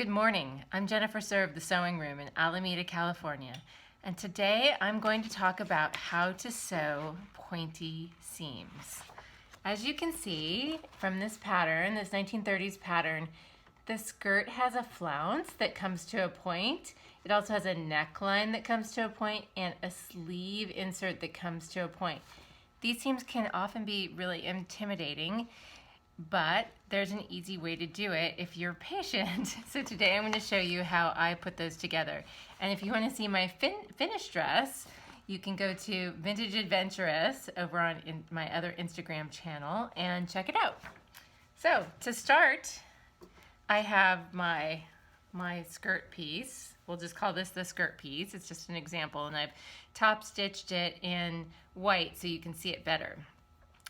Good morning. I'm Jennifer Sir of the Sewing Room in Alameda, California, and today I'm going to talk about how to sew pointy seams. As you can see from this pattern, this 1930s pattern, the skirt has a flounce that comes to a point. It also has a neckline that comes to a point and a sleeve insert that comes to a point. These seams can often be really intimidating, but there's an easy way to do it if you're patient. So today I'm going to show you how I put those together. And if you want to see my finished dress, you can go to Vintage Adventurous over on my other Instagram channel and check it out. So to start, I have my skirt piece. We'll just call this the skirt piece. It's just an example, and I've top stitched it in white so you can see it better.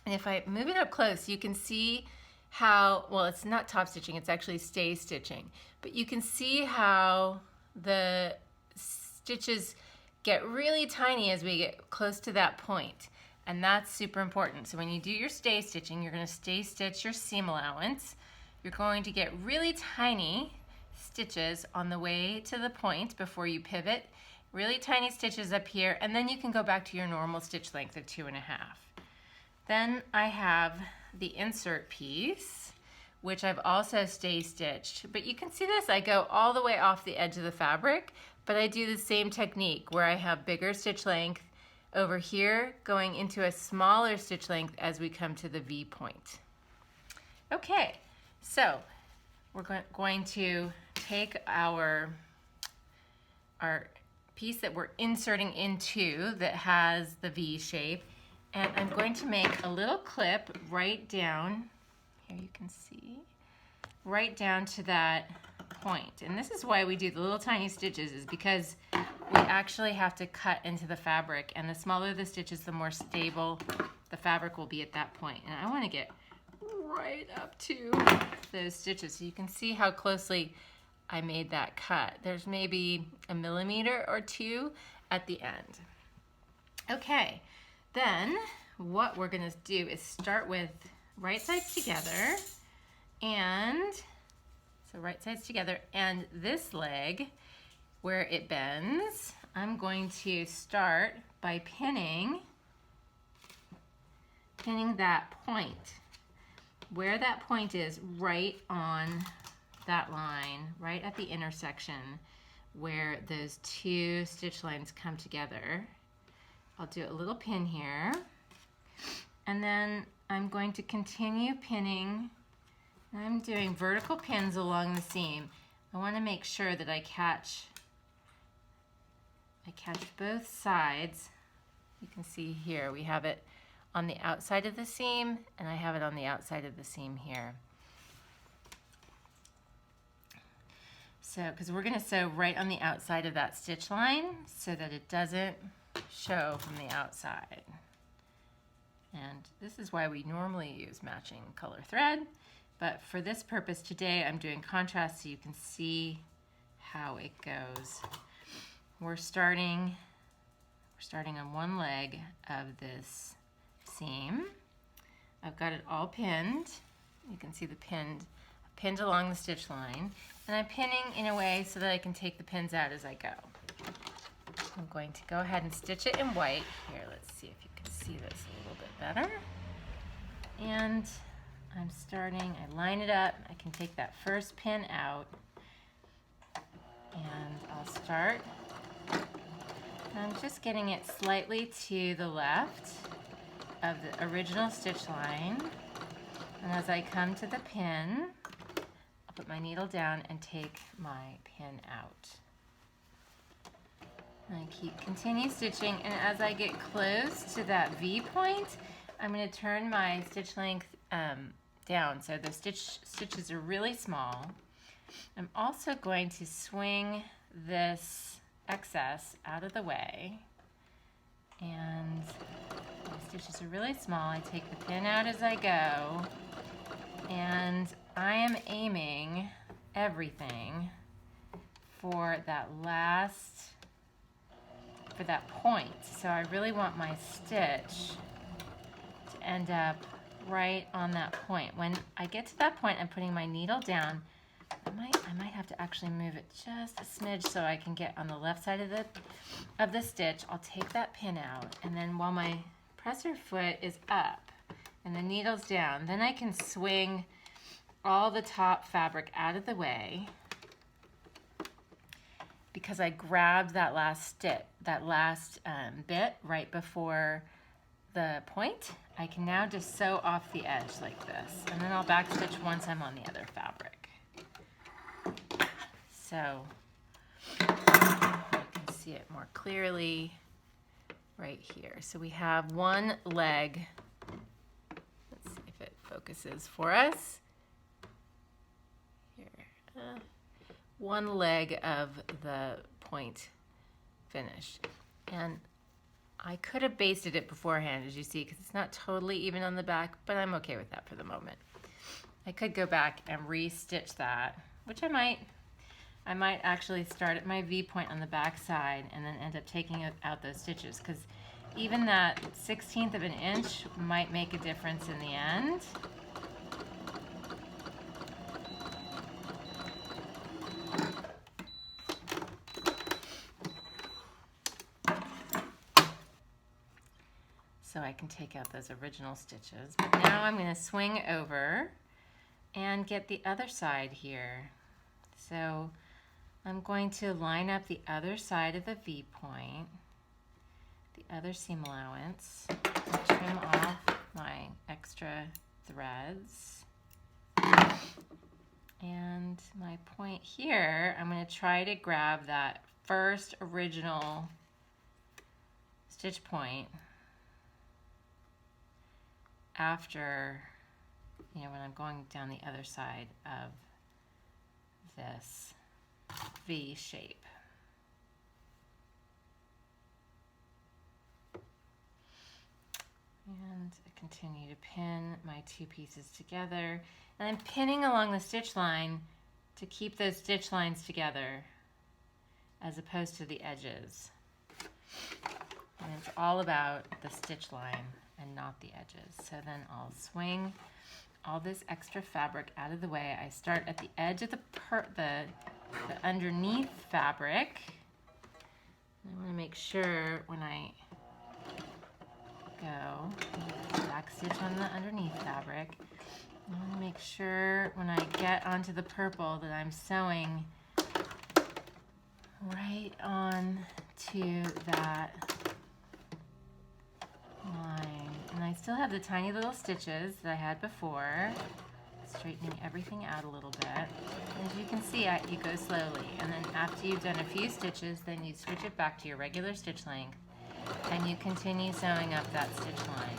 And if I move it up close, you can see how, well, it's not top stitching, it's actually stay stitching. But you can see how the stitches get really tiny as we get close to that point. And that's super important. So when you do your stay stitching, you're going to stay stitch your seam allowance. You're going to get really tiny stitches on the way to the point before you pivot. Really tiny stitches up here, and then you can go back to your normal stitch length of 2.5. Then I have the insert piece, which I've also stay stitched. But you can see this, I go all the way off the edge of the fabric, but I do the same technique where I have bigger stitch length over here going into a smaller stitch length as we come to the V point. Okay, so we're going to take our piece that we're inserting into that has the V shape, and I'm going to make a little clip right down, here you can see, right down to that point. And this is why we do the little tiny stitches, is because we actually have to cut into the fabric, and the smaller the stitches, the more stable the fabric will be at that point. And I want to get right up to those stitches so you can see how closely I made that cut. There's maybe 1 millimeter or 2 at the end. Okay. Then what we're going to do is start with right sides together, and so right sides together, and this leg where it bends, I'm going to start by pinning that point. Where that point is, right on that line, right at the intersection where those two stitch lines come together. I'll do a little pin here, and then I'm going to continue pinning. I'm doing vertical pins along the seam. I want to make sure that I catch both sides. You can see here we have it on the outside of the seam, and I have it on the outside of the seam here. So, because we're going to sew right on the outside of that stitch line so that it doesn't show from the outside. And this is why we normally use matching color thread, but for this purpose today I'm doing contrast so you can see how it goes. We're starting on one leg of this seam. I've got it all pinned. You can see the pinned along the stitch line, and I'm pinning in a way so that I can take the pins out as I go. I'm going to go ahead and stitch it in white. Here, let's see if you can see this a little bit better. And I'm starting, I line it up, I can take that first pin out, and I'll start. I'm just getting it slightly to the left of the original stitch line. And as I come to the pin, I'll put my needle down and take my pin out. I continue stitching, and as I get close to that V point, I'm going to turn my stitch length down so the stitches are really small. I'm also going to swing this excess out of the way, and my stitches are really small. I take the pin out as I go, and I am aiming everything for that point. So I really want my stitch to end up right on that point. When I get to that point, I'm putting my needle down. I might have to actually move it just a smidge so I can get on the left side of the stitch. I'll take that pin out, and then while my presser foot is up and the needle's down, then I can swing all the top fabric out of the way because I grabbed that last bit right before the point. I can now just sew off the edge like this, and then I'll back stitch once I'm on the other fabric. So you can see it more clearly right here. So we have one leg. Let's see if it focuses for us. Here. One leg of the point finished. And I could have basted it beforehand, as you see, because it's not totally even on the back, but I'm okay with that for the moment. I could go back and re-stitch that, which I might. I might actually start at my V point on the back side and then end up taking out those stitches, because even that 1/16 of an inch might make a difference in the end. So I can take out those original stitches. But now I'm going to swing over and get the other side here. So I'm going to line up the other side of the V point, the other seam allowance, trim off my extra threads. And my point here, I'm going to try to grab that first original stitch point after, when I'm going down the other side of this V shape. And I continue to pin my two pieces together, and I'm pinning along the stitch line to keep those stitch lines together as opposed to the edges. And it's all about the stitch line and not the edges. So then I'll swing all this extra fabric out of the way. I start at the edge of the underneath fabric. I want to make sure when I go back stitch on the underneath fabric, I want to make sure when I get onto the purple that I'm sewing right on to that line. And I still have the tiny little stitches that I had before, straightening everything out a little bit. As you can see, you go slowly, and then after you've done a few stitches, then you switch it back to your regular stitch length, and you continue sewing up that stitch line.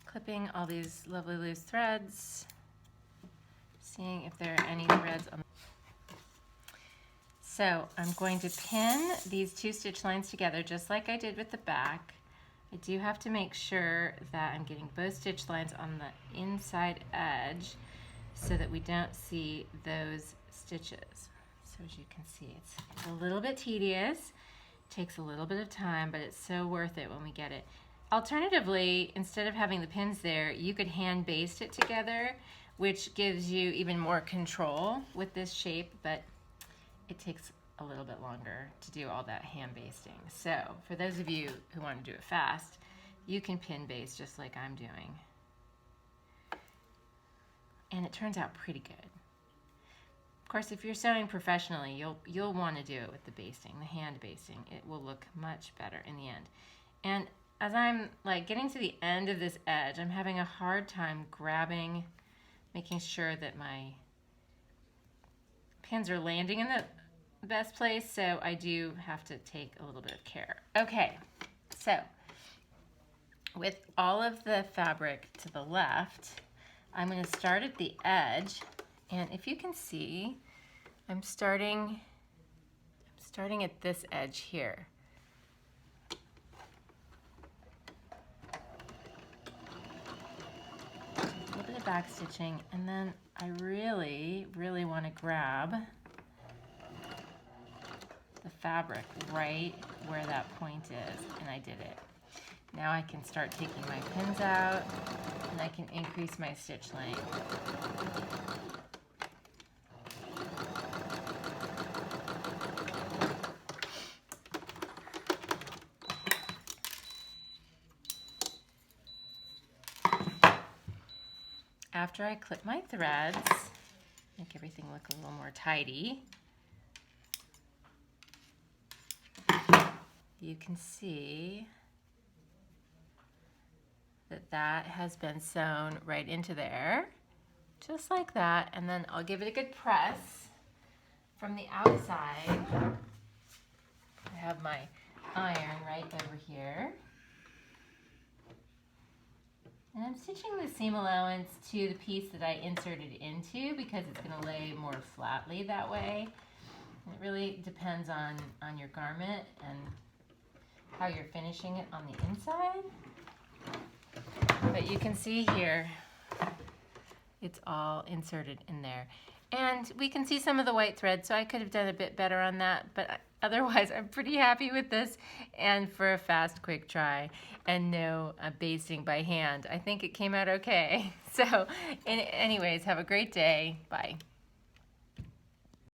Clipping all these lovely loose threads, seeing if there are any threads on. So I'm going to pin these two stitch lines together just like I did with the back. I do have to make sure that I'm getting both stitch lines on the inside edge so that we don't see those stitches. So as you can see, it's a little bit tedious, takes a little bit of time, but it's so worth it when we get it. Alternatively, instead of having the pins there, you could hand baste it together, which gives you even more control with this shape, but it takes a little bit longer to do all that hand basting. So for those of you who want to do it fast, you can pin baste just like I'm doing. And it turns out pretty good. Of course, if you're sewing professionally, you'll want to do it with the basting, the hand basting. It will look much better in the end. And as I'm getting to the end of this edge, I'm having a hard time grabbing, making sure that my pins are landing in the best place, so I do have to take a little bit of care. Okay, so with all of the fabric to the left, I'm going to start at the edge, and if you can see, I'm starting at this edge here. A little bit of back stitching, and then I really want to grab fabric right where that point is, and I did it. Now I can start taking my pins out, and I can increase my stitch length. After I clip my threads, make everything look a little more tidy, you can see that that has been sewn right into there, just like that. And then I'll give it a good press from the outside. I have my iron right over here. And I'm stitching the seam allowance to the piece that I inserted into because it's going to lay more flatly that way. And it really depends on your garment and how you're finishing it on the inside. But you can see here, it's all inserted in there. And we can see some of the white thread, so I could have done a bit better on that, but otherwise I'm pretty happy with this. And for a fast, quick try and no basting by hand, I think it came out okay. So anyways, have a great day. Bye.